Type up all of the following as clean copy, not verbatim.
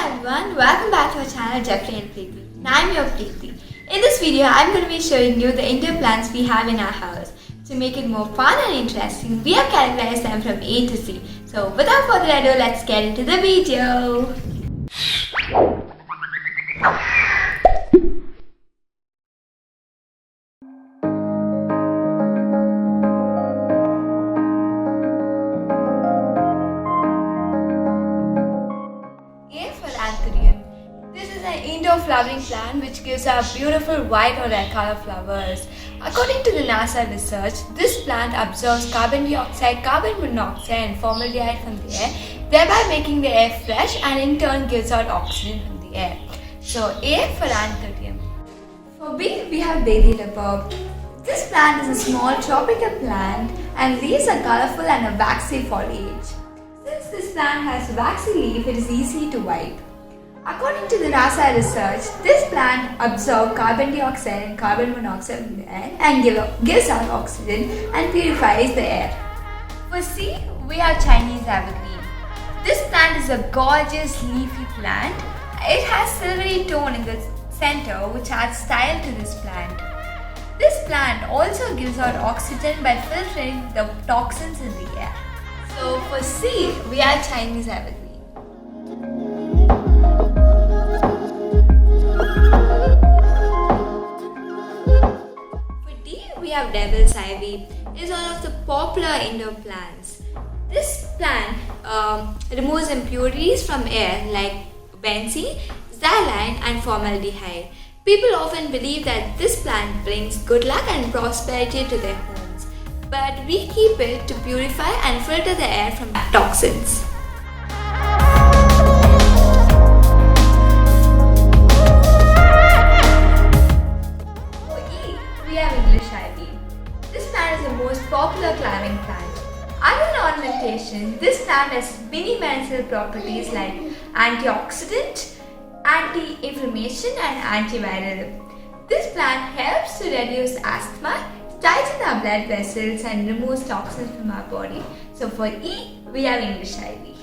everyone, welcome back to our channel Jeffrey and Preeti. And I'm your Preeti. In this video, I'm going to be showing you the indoor plants we have in our house. To make it more fun and interesting, we have categorized them from A to Z. So without further ado, let's get into the video. A for anthurium. This is an indoor flowering plant which gives out beautiful white or red color flowers. According to the NASA research, this plant absorbs carbon dioxide, carbon monoxide and formaldehyde from the air, thereby making the air fresh and in turn gives out oxygen from the air. So A for anthurium. For B, we have Babylitter. This plant is a small tropical plant and leaves are colorful and a waxy foliage. Since this plant has waxy leaf, it is easy to wipe. According to the NASA research, this plant absorbs carbon dioxide and carbon monoxide from the air and gives out oxygen and purifies the air. For C, we have Chinese evergreen. This plant is a gorgeous leafy plant. It has silvery tone in the center which adds style to this plant. This plant also gives out oxygen by filtering the toxins in the air. So for C, we have Chinese evergreen. For D, we have devil's ivy. It is one of the popular indoor plants. This plant removes impurities from air like benzene, xylene and formaldehyde. People often believe that this plant brings good luck and prosperity to their homes, but we keep it to purify and filter the air from toxins. For E, we have English ivy. This plant is the most popular climbing plant. Other than ornamentation, this plant has many medicinal properties like antioxidant, anti-inflammation and antiviral. This plant helps to reduce asthma, tighten our blood vessels and removes toxins from our body. So for E, we have English ivy.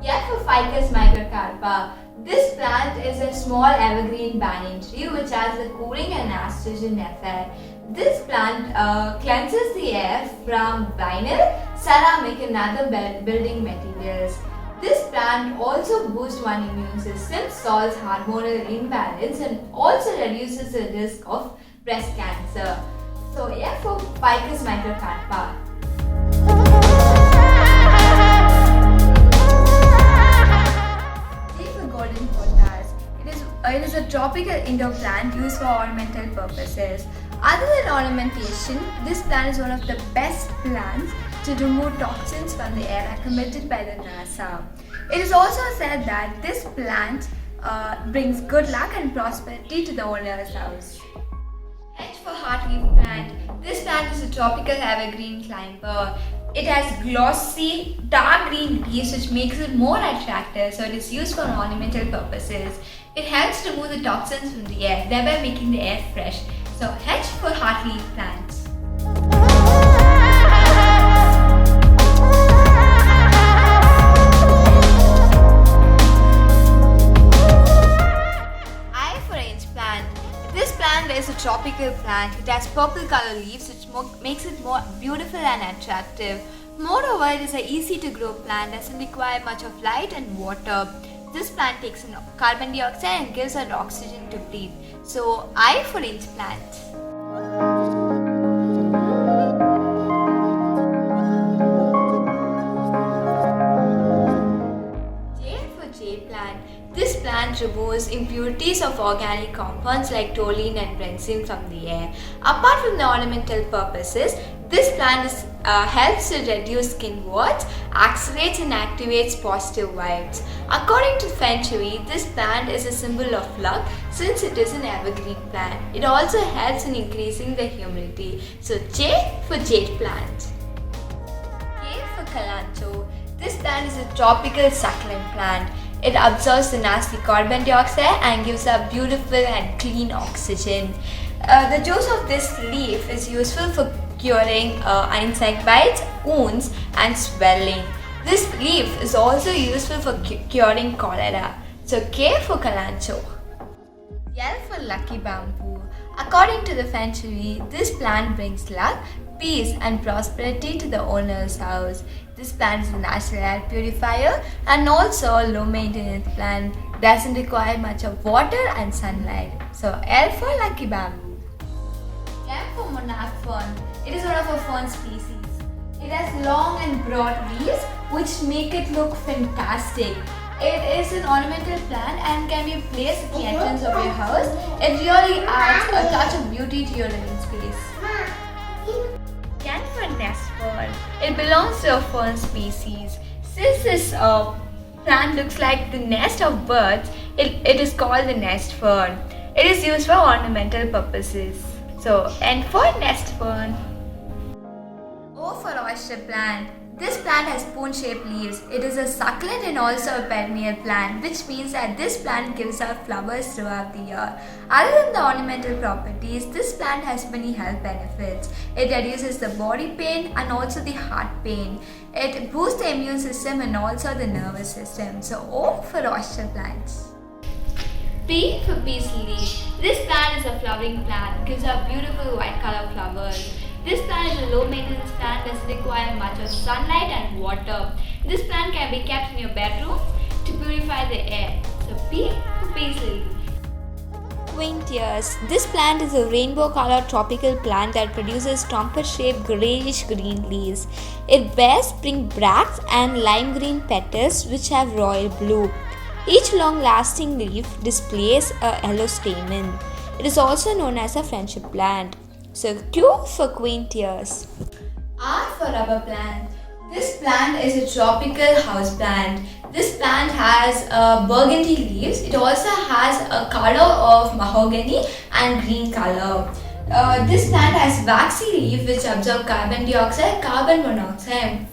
Yeah, for Ficus microcarpa. This plant is a small evergreen banyan tree which has a cooling and astringent effect. This plant cleanses the air from vinyl, ceramic and other building materials. This plant also boosts one's immune system, solves hormonal imbalance and also reduces the risk of breast cancer. So yeah, for Ficus microcarpa. Golden pothos. It is a tropical indoor plant used for ornamental purposes. Other than ornamentation, this plant is one of the best plants to remove toxins from the air recommended by the NASA. It is also said that this plant brings good luck and prosperity to the owner's house. H for heartleaf plant. This plant is a tropical evergreen climber. It has glossy, dark green leaves which makes it more attractive, so it is used for ornamental purposes. It helps remove the toxins from the air, thereby making the air fresh. So H for heartleaf plants. I for inch plant. This plant is a tropical plant. It has purple color leaves which makes it more beautiful and attractive. Moreover, it is an easy to grow plant, doesn't require much of light and water. This plant takes in carbon dioxide and gives out oxygen to breathe. So I for inch plant. J for J plant. This plant removes impurities of organic compounds like toluene and benzene from the air. Apart from the ornamental purposes, this plant helps to reduce skin warts, accelerates and activates positive vibes. According to Feng Shui, this plant is a symbol of luck since it is an evergreen plant. It also helps in increasing the humidity. So J for jade plant. K for Kalanchoe. This plant is a tropical succulent plant. It absorbs the nasty carbon dioxide and gives a beautiful and clean oxygen. The juice of this leaf is useful for curing insect bites, wounds, and swelling. This leaf is also useful for curing cholera. So K for Kalanchoe. L for lucky bamboo. According to the feng shui, this plant brings luck, peace, and prosperity to the owner's house. This plant is a natural air purifier and also a low maintenance plant. Doesn't require much of water and sunlight. So L for lucky bamboo. M for monarch fern. It is one of a fern species. It has long and broad leaves which make it look fantastic. It is an ornamental plant and can be placed at the entrance of your house. It really adds a touch of beauty to your living space. N for nest fern. It belongs to a fern species. Since this plant looks like the nest of birds, it is called the nest fern. It is used for ornamental purposes. So N for nest fern. O for oyster plant. This plant has spoon-shaped leaves. It is a succulent and also a perennial plant, which means that this plant gives out flowers throughout the year. Other than the ornamental properties, this plant has many health benefits. It reduces the body pain and also the heart pain. It boosts the immune system and also the nervous system. So O for oyster plants. P for peace lily. This plant is a flowering plant, gives out beautiful white color flowers. This plant is a low maintenance plant, doesn't require much of sunlight and water. This plant can be kept in your bedroom to purify the air. So P for peace lily. Quintius. This plant is a rainbow colored tropical plant that produces trumpet shaped grayish green leaves. It bears spring bracts and lime green petals which have royal blue. Each long lasting leaf displays a yellow stamen. It is also known as a friendship plant. So Q for Quintius. R for rubber plant. This plant is a tropical house plant. This plant has burgundy leaves. It also has a color of mahogany and green color. This plant has waxy leaf which absorb carbon dioxide, carbon monoxide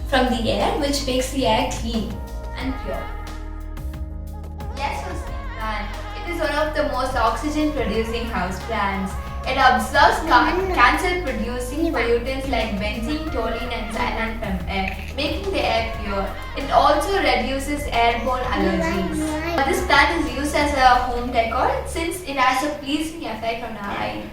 from the air, which makes the air clean and pure. Yes, for snake plant. It is one of the most oxygen producing house plants. It absorbs cancer-producing pollutants like benzene, toluene, and xylene from air, making the air pure. It also reduces airborne allergies. This plant is used as a home decor since it has a pleasing effect on our eye.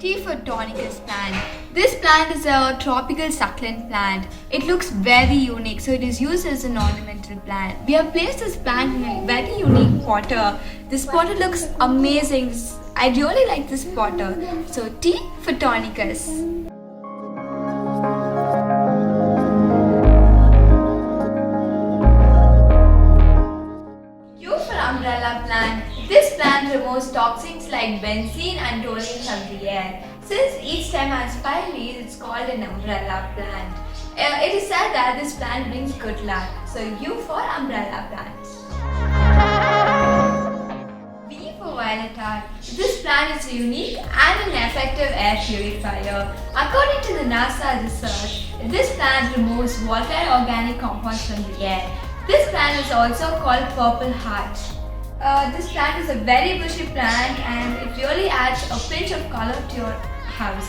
T for Tonicus plant. This plant is a tropical succulent plant. It looks very unique, so it is used as an ornamental plant. We have placed this plant in a very unique potter. This potter looks amazing. I really like this potter. So T for Tonicus. U for umbrella plant. This plant removes toxins like benzene and toluene from the air. Since each stem has 5 leaves, it's called an umbrella plant. It is said that this plant brings good luck. So U for umbrella plant. V for violet heart. This plant is a unique and an effective air purifier. According to the NASA research, this plant removes volatile organic compounds from the air. This plant is also called purple heart. This plant is a very bushy plant and it really adds a pinch of color to your house.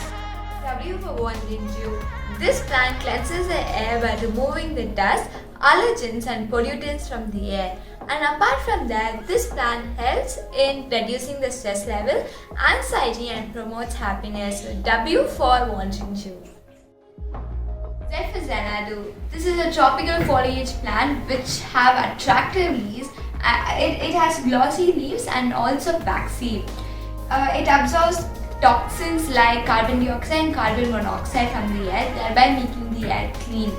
W for wandering Jew. This plant cleanses the air by removing the dust, allergens and pollutants from the air. And apart from that, this plant helps in reducing the stress level, anxiety and promotes happiness. W for wandering Jew. Z for Xanadu. This is a tropical foliage plant which have attractive leaves. It has glossy leaves and also waxy. It absorbs toxins like carbon dioxide and carbon monoxide from the air, thereby making the air clean.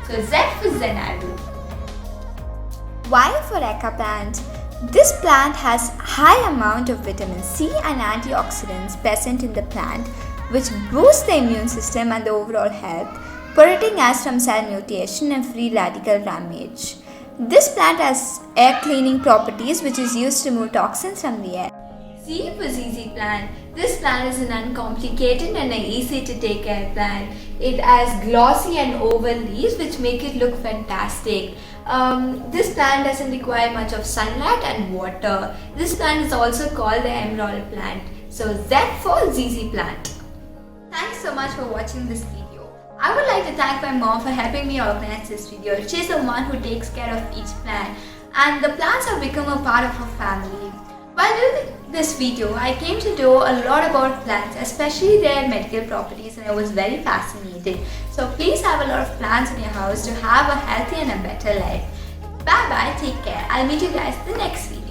So Z for Xanadu. Y for Aca plant. This plant has high amount of vitamin C and antioxidants present in the plant, which boosts the immune system and the overall health, protecting us from cell mutation and free radical damage. This plant has air cleaning properties which is used to remove toxins from the air. Z for ZZ plant. This plant is an uncomplicated and an easy to take care plant. It has glossy and oval leaves which make it look fantastic. This plant doesn't require much of sunlight and water. This plant is also called the emerald plant. So Z for ZZ plant. Thanks so much for watching this video. I would like to thank my mom for helping me organize this video. She's the one who takes care of each plant, and the plants have become a part of our family. While doing this video, I came to know a lot about plants, especially their medical properties, and I was very fascinated. So please have a lot of plants in your house to have a healthy and a better life. Bye bye, take care. I'll meet you guys in the next video.